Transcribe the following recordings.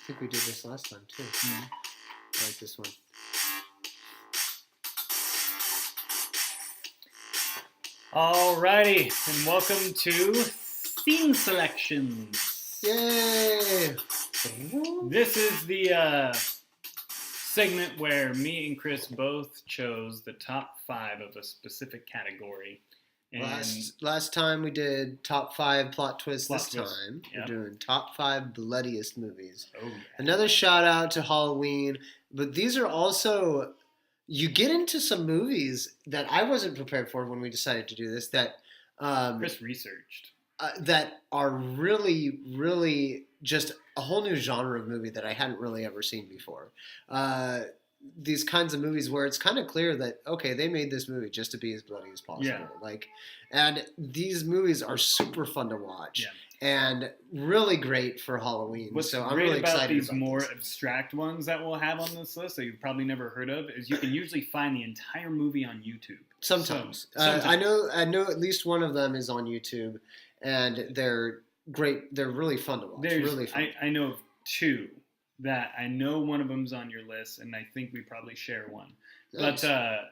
I think we did this last time too. Mm. I like this one. Alrighty, and welcome to Scene Selections. Yay! This is the segment where me and Chris both chose the top 5 of a specific category. And Last time we did top 5 plot twists. Plot this twist. time Yep. we're doing top 5 bloodiest movies. Oh, yeah. Another shout out to Halloween, but these are also, you get into some movies that I wasn't prepared for when we decided to do this that Chris researched. that are really, really just a whole new genre of movie that I hadn't really ever seen before. These kinds of movies where it's kind of clear that, okay, they made this movie just to be as bloody as possible. Yeah. And these movies are super fun to watch and really great for Halloween. What's so I'm great really about excited these about more this. abstract ones that we'll have on this list that you've probably never heard of is you can usually find the entire movie on YouTube. Sometimes. Sometimes. I know at least one of them is on YouTube, and they're great. They're really fun to watch. Really fun. I know of 2 that I know one of them's on your list, and I think we probably share one. Nice. But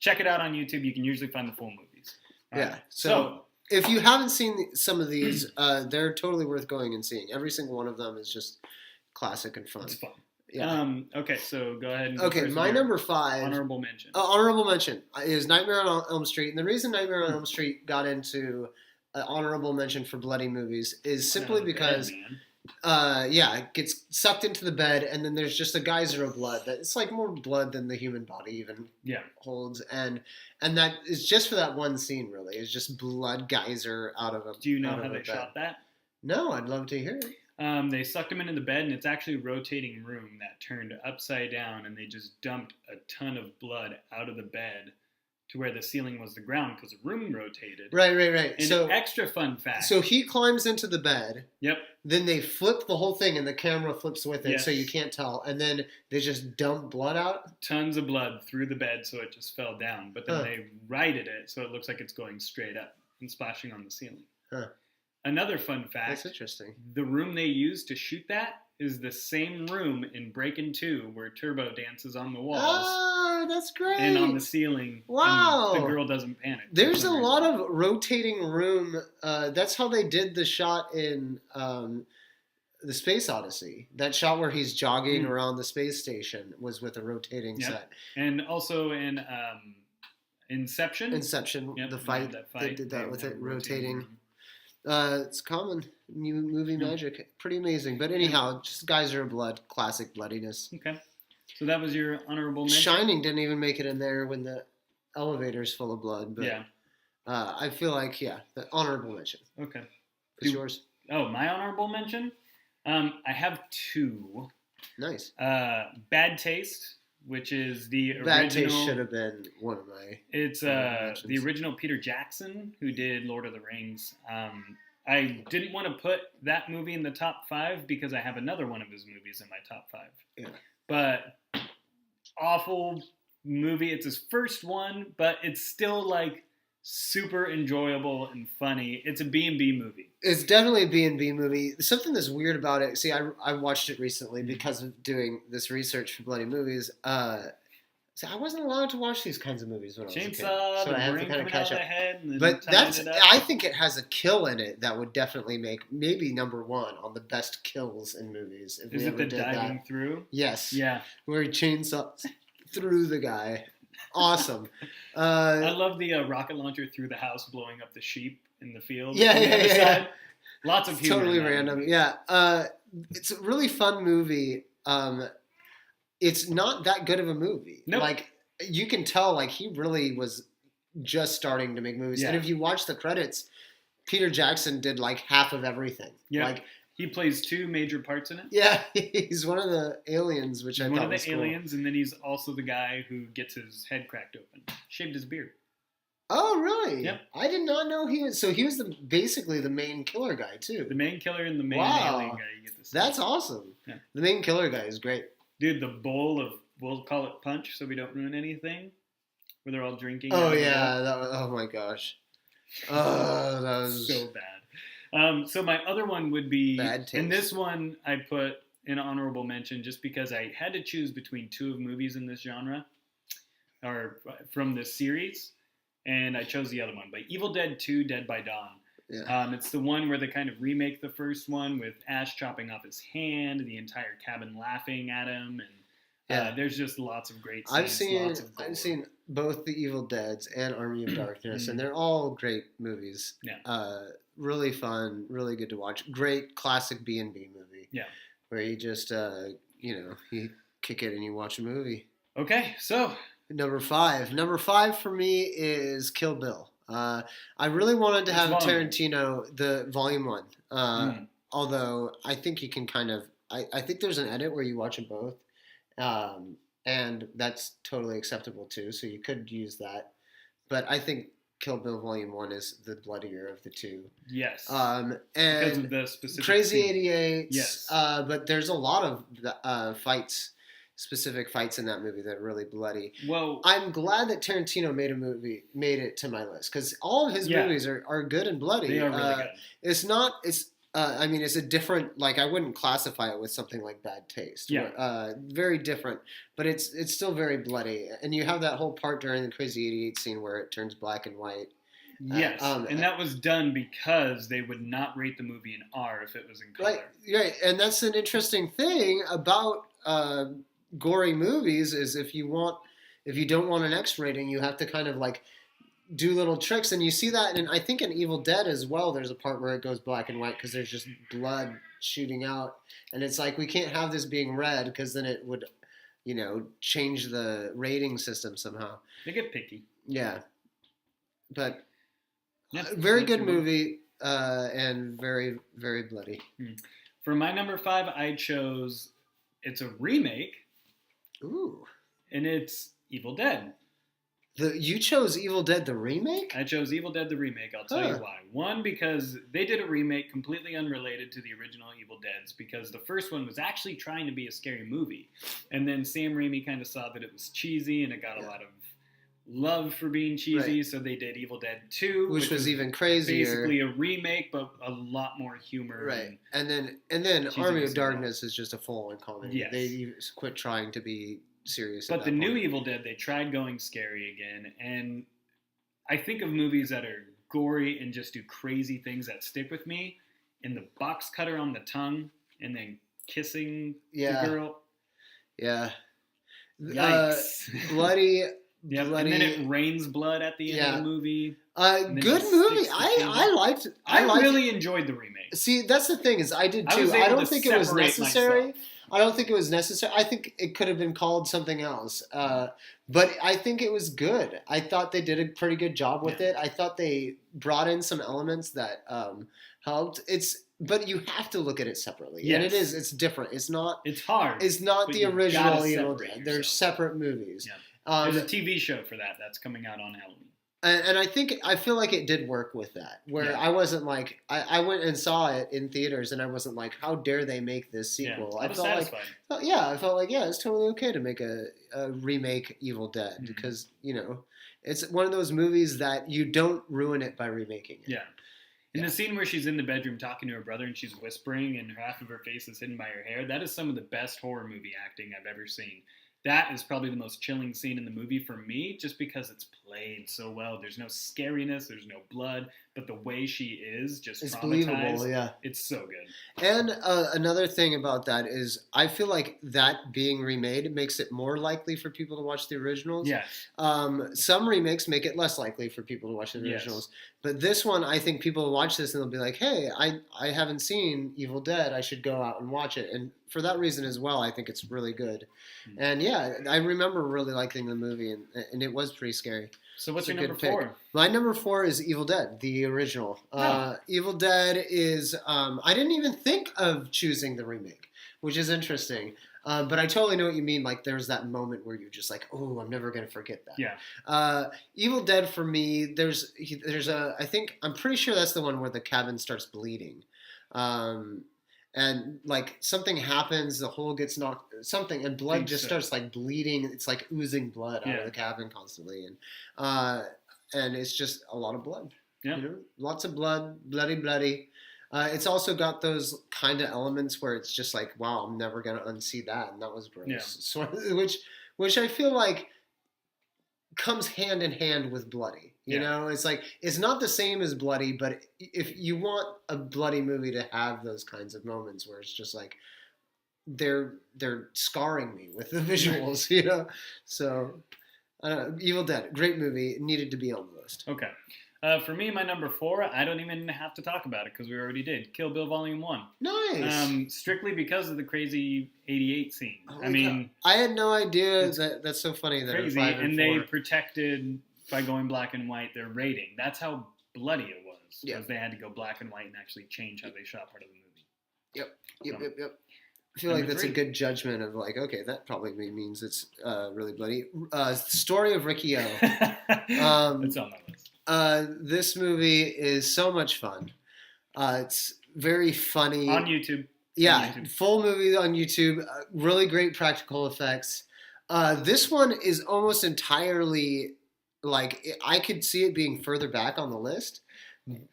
check it out on YouTube. You can usually find the full movies. Yeah. So if you haven't seen some of these, they're totally worth going and seeing. Every single one of them is just classic and fun. It's fun. Yeah. Okay, so go ahead. And Okay, my number 5. Honorable mention. Honorable mention is Nightmare on Elm Street. And the reason Nightmare on Elm Street got into honorable mention for bloody movies is simply because... it gets sucked into the bed, and then there's just a geyser of blood. It's like more blood than the human body even holds, and that is just for that one scene. Really, it's just blood geyser out of a. Do you know how they shot that? No, I'd love to hear it. They sucked him into the bed, and it's actually a rotating room that turned upside down, and they just dumped a ton of blood out of the bed to where the ceiling was the ground because the room rotated. Right. And so extra fun fact. So he climbs into the bed. Yep. Then they flip the whole thing, and the camera flips with it, Yes. so you can't tell. And then they just dump blood out. Tons of blood through the bed, so it just fell down. But then they righted it, so it looks like it's going straight up and splashing on the ceiling. Huh. Another fun fact. That's interesting. The room they used to shoot that is the same room in Breakin' 2 where Turbo dances on the walls. Oh, that's great. And on the ceiling. Wow. And the girl doesn't panic. There's a lot of rotating room. That's how they did the shot in the Space Odyssey. That shot where he's jogging around the space station was with a rotating set. And also in Inception. Yep, the fight. They did that with it rotating. It's common. New movie magic. Pretty amazing. But anyhow, just geyser of blood. Classic bloodiness. Okay. So that was your honorable mention? Shining didn't even make it in there when the elevator's full of blood. But I feel like, the honorable mention. Okay. What's yours? Oh, my honorable mention? I have 2. Nice. Bad Taste, which is the original... Bad Taste should have been one of my... It's the original Peter Jackson, who did Lord of the Rings. I didn't want to put that movie in the top 5 because I have another one of his movies in my top 5. Yeah. But awful movie. It's his first one, but it's still like super enjoyable and funny. It's a B&B movie. It's definitely a B&B movie. Something that's weird about it, see, I watched it recently because of doing this research for Bloody Movies. So I wasn't allowed to watch these kinds of movies when I was a kid. Chainsaw, So the I have to brain kind of coming out catch of up. the head. And then But tying it up. I think it has a kill in it that would definitely make maybe number 1 on the best kills in movies. If Is we it ever the did diving that. through? Yes. Yeah. Where he chainsaws through the guy. Awesome. I love the rocket launcher through the house blowing up the sheep in the field. Yeah, on the other yeah. side. Lots of humor. Totally in that random. movie. Yeah. It's a really fun movie. It's not that good of a movie. Nope. Like, you can tell, like, he really was just starting to make movies. Yeah. And if you watch the credits, Peter Jackson did, like, half of everything. Yeah. Like, he plays 2 major parts in it. yeah, he's one of the aliens, which I One thought of the was cool. aliens, and then he's also the guy who gets his head cracked open. Shaved his beard. Oh, really? Yep. I did not know he was... So he was basically the main killer guy, too. The main killer and the main Wow. alien guy. You get this. That's awesome. Yeah. The main killer guy is great. Dude, the bowl of, we'll call it punch so we don't ruin anything, where they're all drinking. Oh, out of the yeah. bowl. That was, oh, my gosh. Oh, that was... So bad. So my other one would be, Bad Taste. in this one I put an honorable mention just because I had to choose between two of movies in this genre, or from this series, and I chose the other one. But Evil Dead 2: Dead by Dawn. Yeah. It's the one where they kind of remake the first one with Ash chopping off his hand, the entire cabin laughing at him, and there's just lots of great scenes. I've seen both the Evil Deads and Army of Darkness, and they're all great movies. Yeah. Really fun, really good to watch. Great classic B&B movie. Yeah. Where you just you kick it and you watch a movie. Okay, so Number five for me is Kill Bill. I really wanted to have Tarantino, the volume 1. Although I think you can kind of, I think there's an edit where you watch them both. And that's totally acceptable too. So you could use that. But I think Kill Bill Volume 1 is the bloodier of the two. Yes. And because of the specific Crazy scene. 88. Yes. But there's a lot of specific fights in that movie that are really bloody. Well, I'm glad that Tarantino made it to my list, because all of his movies are good and bloody. They are really good. It's a different, like, I wouldn't classify it with something like Bad Taste. Yeah. Very different, but it's still very bloody. And you have that whole part during the Crazy 88 scene where it turns black and white. Yes, and that was done because they would not rate the movie in R if it was in color. Right, and that's an interesting thing about gory movies, is if you don't want an X rating, you have to kind of like do little tricks, and you see that, and I think in Evil Dead as well, there's a part where it goes black and white because there's just blood shooting out, and it's like, we can't have this being red because then it would, change the rating system somehow. They get picky. Yeah, but yeah, very good movie, and very, very bloody. For my number 5, I chose, it's a remake. Ooh. And it's Evil Dead. You chose Evil Dead the remake? I chose Evil Dead the remake. I'll tell you why. One, because they did a remake completely unrelated to the original Evil Deads, because the first one was actually trying to be a scary movie. And then Sam Raimi kind of saw that it was cheesy and it got a lot of love for being cheesy, so they did Evil Dead 2, which was even crazier. Basically a remake, but a lot more humor. Right, and then Army of Darkness is just a full-on comedy. Yes. They quit trying to be serious. But the new Evil Dead, they tried going scary again, and I think of movies that are gory and just do crazy things that stick with me. And the box cutter on the tongue, and then kissing the girl. Yeah. Yikes. Bloody. Yeah, and then it rains blood at the end of the movie. Good movie. I liked it. I really enjoyed the remake. See, that's the thing, is I did too. I don't think it was necessary. I don't think it was necessary. I think it could have been called something else. But I think it was good. I thought they did a pretty good job with it. I thought they brought in some elements that helped. But you have to look at it separately. Yes. And it's different. It's hard. It's not the original Evil Dead. They're separate movies. Yeah. There's a TV show for that's coming out on Halloween. And I feel like it did work with that, where I wasn't like, I went and saw it in theaters, and I wasn't like, how dare they make this sequel? I was satisfied. I felt like it's totally okay to make a remake Evil Dead, because, it's one of those movies that you don't ruin it by remaking it. Yeah. In the scene where she's in the bedroom talking to her brother and she's whispering and half of her face is hidden by her hair, that is some of the best horror movie acting I've ever seen. That is probably the most chilling scene in the movie for me, just because it's played so well. There's no scariness, there's no blood, but the way she is just it's traumatized, believable, yeah. It's so good. And another thing about that is, I feel like that being remade makes it more likely for people to watch the originals. Yes. Some remakes make it less likely for people to watch the originals. Yes. But this one, I think people will watch this and they'll be like, hey, I haven't seen Evil Dead. I should go out and watch it. And for that reason as well, I think it's really good. Mm-hmm. And yeah, I remember really liking the movie, and it was pretty scary. So what's your number 4? My number 4 is Evil Dead, the original. Evil Dead is, I didn't even think of choosing the remake, which is interesting. But I totally know what you mean. Like, there's that moment where you're just like, oh, I'm never going to forget that. Yeah. Evil Dead, for me, I'm pretty sure that's the one where the cabin starts bleeding. And like something happens, the hole gets knocked, and blood just starts like bleeding. It's like oozing blood out of the cabin constantly, and it's just a lot of blood. Yeah, lots of blood, bloody. It's also got those kind of elements where it's just like, wow, I'm never gonna unsee that, and that was gross. Yeah. So, which I feel like comes hand in hand with Bloody. You know, it's like it's not the same as Bloody, but if you want a Bloody movie to have those kinds of moments where it's just like they're scarring me with the visuals, you know. So, I don't know. Evil Dead, great movie, it needed to be on the list. Okay. For me, my number 4, I don't even have to talk about it because we already did. Kill Bill Volume 1. Nice. Strictly because of the crazy 88 scene. I mean, I had no idea that's so funny that crazy, and they protected by going black and white their rating. That's how bloody it was. Because they had to go black and white and actually change how they shot part of the movie. Yep. I feel like that's a good judgment of like, okay, that probably means it's really bloody. Story of Ricky O. It's on my list. This movie is so much fun. It's very funny. On YouTube. Yeah, full movie on YouTube. Really great practical effects. This one is almost entirely like I could see it being further back on the list,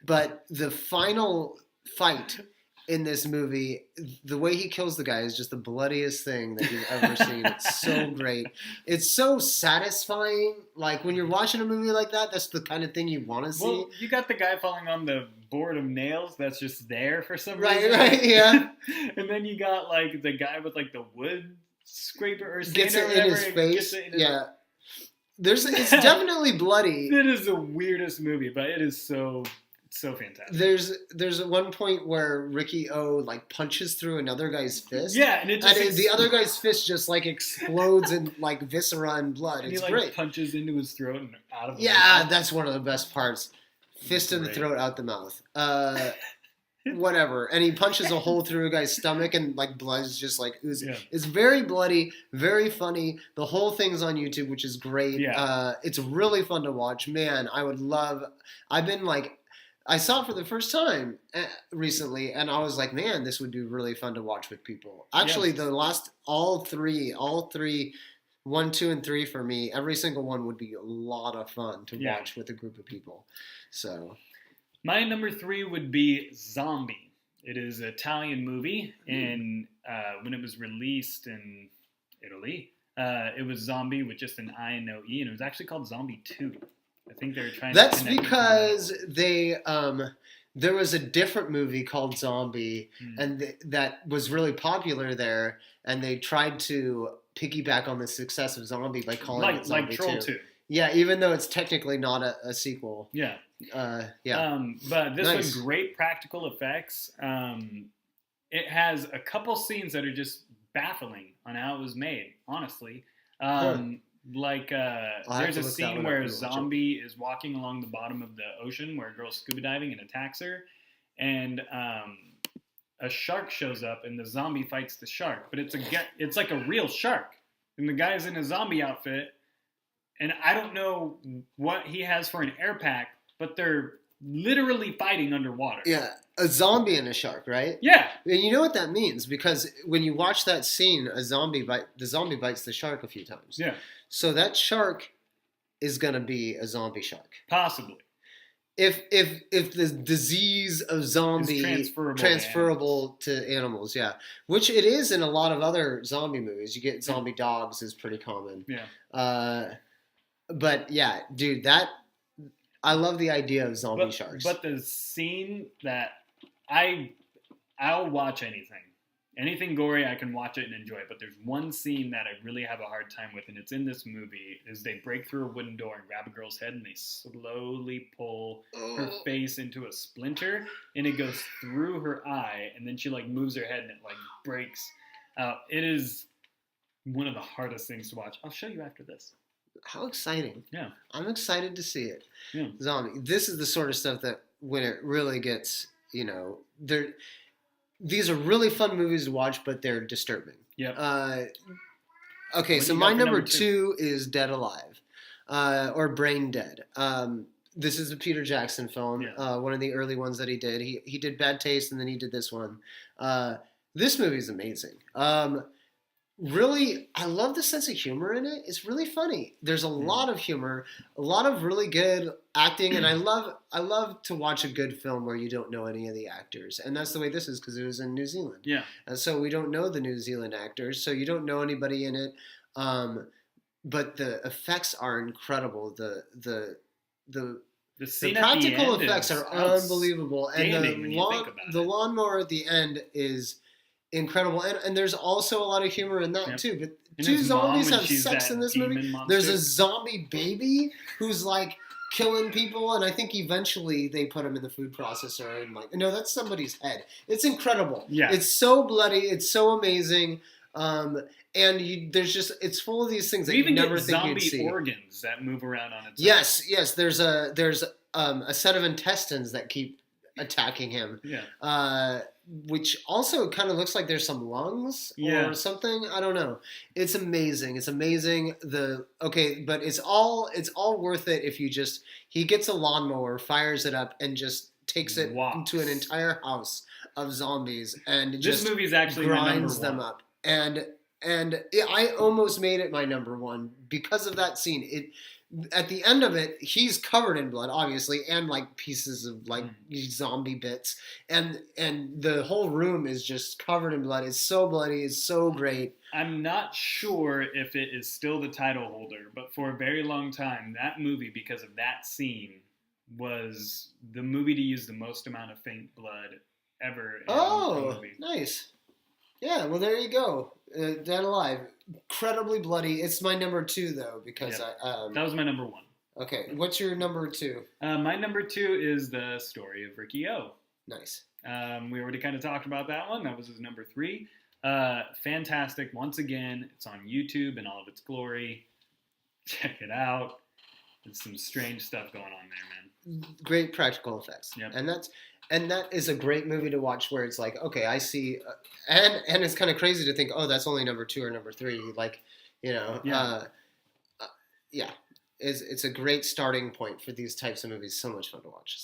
but the final fight in this movie, the way he kills the guy is just the bloodiest thing that you've ever seen. It's so great. It's so satisfying. Like when you're watching a movie like that, that's the kind of thing you want to see. Well, you got the guy falling on the board of nails that's just there for some reason. Right, yeah. And then you got like the guy with like the wood scraper or gets it in his face. It's definitely bloody. It is the weirdest movie, but it is so fantastic. There's one point where Ricky O like punches through another guy's fist. Yeah, and the other guy's fist just like explodes in like viscera and blood. And it's he great. Punches into his throat and out of his mouth. That's one of the best parts. Fist in the throat, out the mouth. Whatever. And he punches a hole through a guy's stomach and like blood's just like oozing. Yeah. It's very bloody, very funny. The whole thing's on YouTube, which is great. Yeah. It's really fun to watch. Man, I saw it for the first time recently, and I was like, man, this would be really fun to watch with people. Actually, the last, all three, 1, 2, and 3 for me, every single one would be a lot of fun to watch with a group of people. So, my number 3 would be Zombie. It is an Italian movie, and when it was released in Italy, it was Zombie with just an I and no E, and it was actually called Zombie 2. I think they were trying That's because there was a different movie called Zombie, and that was really popular there, and they tried to piggyback on the success of Zombie by calling it Zombie 2. Troll 2. Yeah, even though it's technically not a sequel. Yeah. Yeah. But this was great practical effects. It has a couple scenes that are just baffling on how it was made, honestly. There's a scene where a zombie is walking along the bottom of the ocean where a girl's scuba diving and attacks her, and a shark shows up and the zombie fights the shark, but it's like a real shark, and the guy's in a zombie outfit, and I don't know what he has for an air pack, but they're literally fighting underwater. Yeah, a zombie and a shark, right? Yeah. And you know what that means, because when you watch that scene, the zombie bites the shark a few times. Yeah. So that shark is going to be a zombie shark. Possibly. If the disease of zombie is transferable to animals, yeah. Which it is in a lot of other zombie movies. You get zombie dogs is pretty common. Yeah. But yeah, dude, I love the idea of zombie sharks. But the scene that I'll watch anything gory, I can watch it and enjoy it. But there's one scene that I really have a hard time with, and it's in this movie, is they break through a wooden door and grab a girl's head, and they slowly pull her face into a splinter, and it goes through her eye, and then she like moves her head, and it like breaks out. It is one of the hardest things to watch. I'll show you after this. How exciting. Yeah. I'm excited to see it. Yeah. Zombie. This is the sort of stuff that when it really gets, these are really fun movies to watch, but they're disturbing. Yeah. Okay, so my number 2 is Dead Alive, or Brain Dead. This is a Peter Jackson film, one of the early ones that he did. He did Bad Taste, and then he did this one. This movie is amazing. really, I love the sense of humor in it. It's really funny. There's a lot of humor, a lot of really good acting, and I love to watch a good film where you don't know any of the actors, and that's the way this is because it was in New Zealand. Yeah. And so we don't know the New Zealand actors, so you don't know anybody in it. But the effects are incredible. The scene practical at the end effects is are unbelievable, and when you think about the it. lawnmower at the end is incredible, and there's also a lot of humor in that too. But And two his mom, zombies when have she's sex that in this demon movie. monster. There's a zombie baby who's like killing people, and I think eventually they put him in the food processor and like no, that's somebody's head. It's incredible. Yeah. It's so bloody. It's so amazing. And there's just it's full of these things that you even never get think you'd zombie see. organs that move around on its Yes. There's a set of intestines that keep attacking him. Yeah. Which also kind of looks like there's some lungs or something. I don't know. It's amazing. It's amazing. But it's all worth it if you just he gets a lawnmower, fires it up, and just takes it into an entire house of zombies and This just movie is actually grinds my number them one. up. And I almost made it my number one because of that scene. At the end of it, he's covered in blood, obviously, and like pieces of like zombie bits, and the whole room is just covered in blood. It's so bloody. It's so great. I'm not sure if it is still the title holder, but for a very long time, that movie, because of that scene, was the movie to use the most amount of faint blood ever in a movie. Nice. Yeah, well, there you go. Dead Alive. Incredibly bloody. It's my number 2, though, because that was my number 1. Okay, what's your number 2? My number 2 is the story of Ricky O. Nice. We already kind of talked about that one. That was his number 3. Fantastic. Once again, it's on YouTube in all of its glory. Check it out. There's some strange stuff going on there, man. Great practical effects. Yep. And that is a great movie to watch where it's like, okay, I see, and it's kind of crazy to think, oh, that's only number 2 or number 3, like, you know, it's a great starting point for these types of movies. So much fun to watch.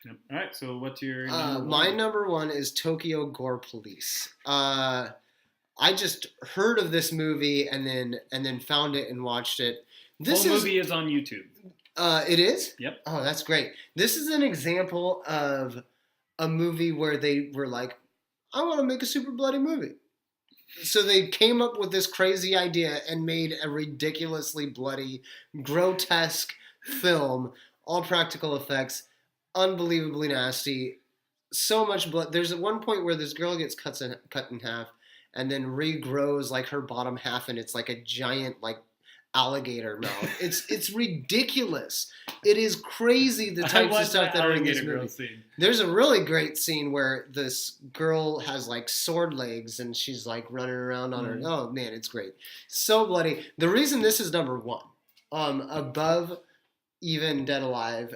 Yep. All right, so what's your my number 1 is Tokyo Gore Police. I just heard of this movie and then found it and watched it. This movie is on YouTube. It is? Yep. Oh, that's great. This is an example of a movie where they were like, I want to make a super bloody movie. So they came up with this crazy idea and made a ridiculously bloody, grotesque film, all practical effects, unbelievably nasty, so much blood. There's at one point where this girl gets cut in half and then regrows like her bottom half, and it's like a giant like alligator mouth. It's ridiculous. It is crazy the types of stuff that are in this movie. There's a really great scene where this girl has like sword legs and she's like running around on her. Oh man, it's great. So bloody. The reason this is number 1, above even Dead Alive,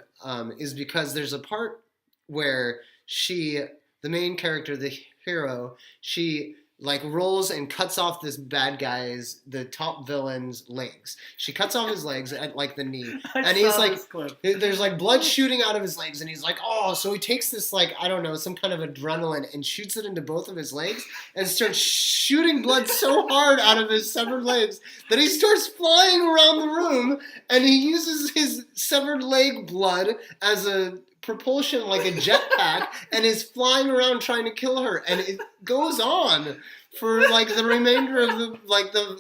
is because there's a part where the main character, the hero, she like rolls and cuts off this bad guy's, the top villain's legs. She cuts off his legs at like the knee. And he's like, there's like blood shooting out of his legs. And he's like, oh, so he takes this like, I don't know, some kind of adrenaline and shoots it into both of his legs and starts shooting blood so hard out of his severed legs that he starts flying around the room, and he uses his severed leg blood as a propulsion, like a jetpack, and is flying around trying to kill her, and it goes on for like the remainder of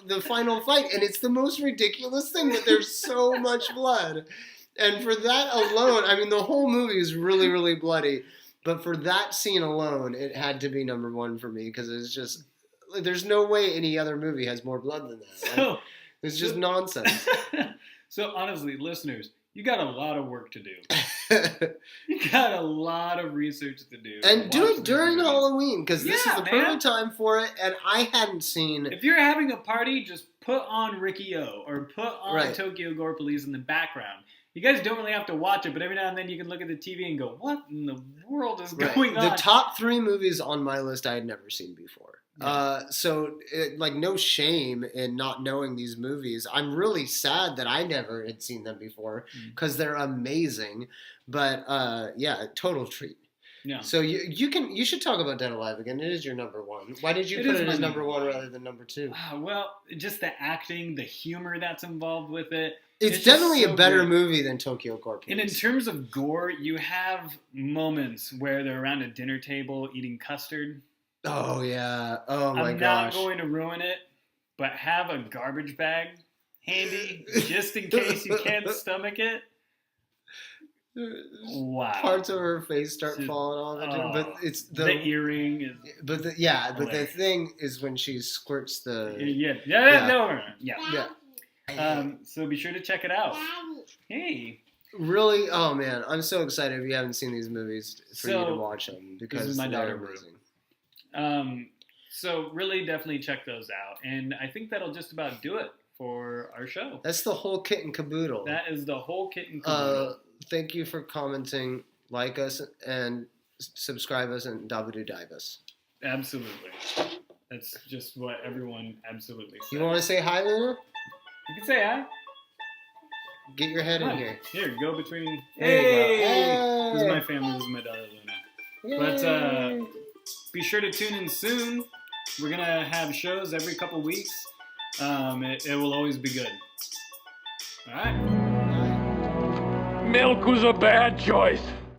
the final fight, and it's the most ridiculous thing, but there's so much blood, and for that alone, I mean, the whole movie is really, really bloody, but for that scene alone, it had to be number 1 for me, because it's just, there's no way any other movie has more blood than that. It's just nonsense. So honestly, listeners, you got a lot of work to do. You got a lot of research to do. And do it during Halloween, because this is the perfect time for it, and I hadn't seen... If you're having a party, just put on Ricky O, or put on Tokyo Gore Police in the background. You guys don't really have to watch it, but every now and then you can look at the TV and go, what in the world is going on? The top 3 movies on my list I had never seen before. Like, no shame in not knowing these movies. I'm really sad that I never had seen them before, because they're amazing. But, total treat. Yeah. So you should talk about Dead Alive again. It is your number one. Why did you put it as number one rather than number two? Well, just the acting, the humor that's involved with it. It's definitely a better movie than Tokyo Gore. And in terms of gore, you have moments where they're around a dinner table eating custard. Oh, yeah. Oh, my gosh. I'm not going to ruin it, but have a garbage bag handy just in case you can't stomach it. Wow. Parts of her face start falling off. But it's the earring is. But the thing is when she squirts the. Yeah. So be sure to check it out. Hey. Really? Oh man, I'm so excited if you haven't seen these movies for you to watch them because they're amazing. So really, definitely check those out, and I think that'll just about do it for our show. That's the whole kit and caboodle. That is the whole kit and caboodle. Thank you for commenting, like us, and subscribe us, and dive us. Absolutely. That's just what everyone absolutely says. You want to say hi, Luna? You can say hi. Get your head in here. Here, go between. There you go. Hey! This is my family. This is my daughter, Luna. Yay. But be sure to tune in soon. We're going to have shows every couple weeks. It will always be good. All right. Milk was a bad choice.